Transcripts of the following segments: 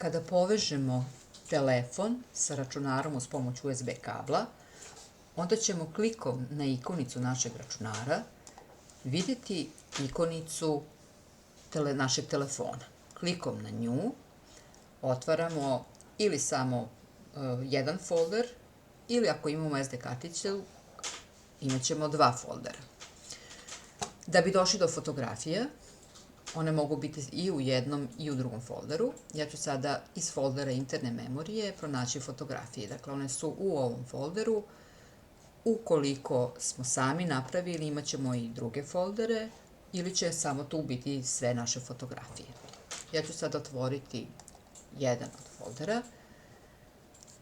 Kada povežemo telefon sa računarom uz pomoć USB kabla, onda ćemo klikom na ikonicu našeg računara vidjeti ikonicu našeg telefona. Klikom na nju otvaramo ili samo jedan folder, ili ako imamo SD karticu, imat ćemo dva foldera. Da bi došli do fotografija, one mogu biti i u jednom i u drugom folderu. Ja ću sada iz foldera interne memorije pronaći fotografije. Dakle, one su u ovom folderu. Ukoliko smo sami napravili, imat ćemo i druge foldere ili će samo tu biti sve naše fotografije. Ja ću sada otvoriti jedan od foldera.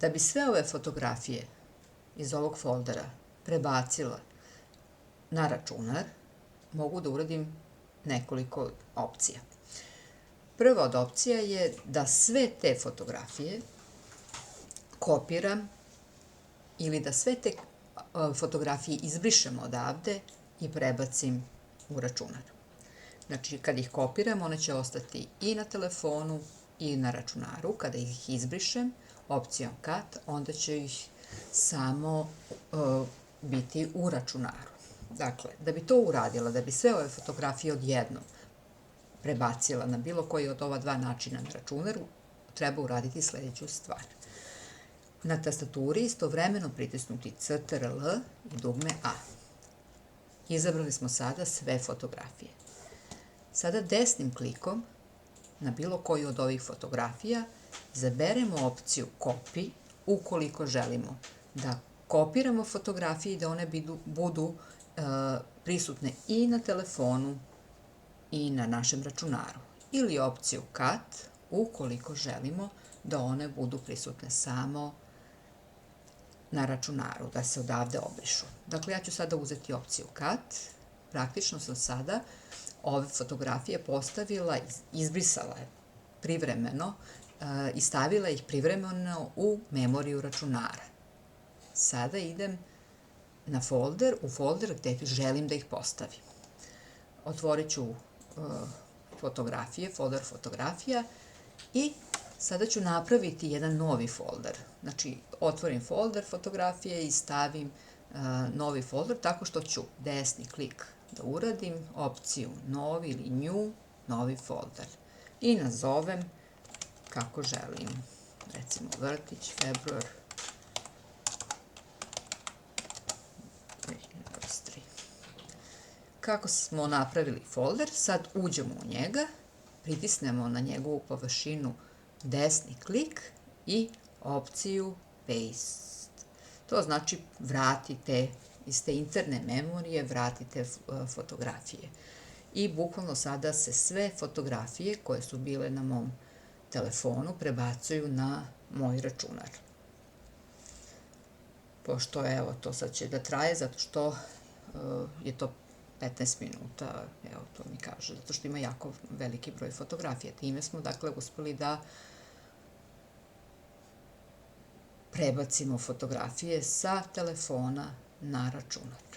Da bi sve ove fotografije iz ovog foldera prebacila na računar, mogu da uradim nekoliko opcija. Prva od opcija je da sve te fotografije kopiram ili da sve te fotografije izbrišem odavde i prebacim u računar. Znači, kad ih kopiram, one će ostati i na telefonu i na računaru. Kada ih izbrišem opcijom Cut, onda će ih samo biti u računaru. Dakle, da bi to uradila, da bi sve ove fotografije odjednom prebacila na bilo koji od ova dva načina na računaru, treba uraditi sledeću stvar. Na tastaturi istovremeno pritisnuti CTRL i dugme A. Izabrali smo sada sve fotografije. Sada desnim klikom na bilo koju od ovih fotografija izaberemo opciju Copy ukoliko želimo da kopiramo fotografije i da one budu prisutne i na telefonu i na našem računaru. Ili opciju Cut ukoliko želimo da one budu prisutne samo na računaru, da se odavde obrišu. Dakle, ja ću sada uzeti opciju Cut. Praktično sam sada ove fotografije postavila, izbrisala je privremeno i stavila ih privremeno u memoriju računara. Sada idem u folder gde želim da ih postavim. Otvorit ću fotografije, folder fotografija i sada ću napraviti jedan novi folder. Znači, otvorim folder fotografije i stavim novi folder tako što ću desni klik da uradim, opciju novi ili new, novi folder. I nazovem kako želim. Recimo vrtić, februar 2023. Kako smo napravili folder, sad uđemo u njega, pritisnemo na njegovu površinu desni klik i opciju Paste. To znači vratite iz te interne memorije, vratite fotografije. I bukvalno sada se sve fotografije koje su bile na mom telefonu prebacuju na moj računar. Pošto, evo, to sad će da traje, zato što je to 15 minuta, evo, to mi kaže, zato što ima jako veliki broj fotografija. Time smo, dakle, uspeli da prebacimo fotografije sa telefona na računar.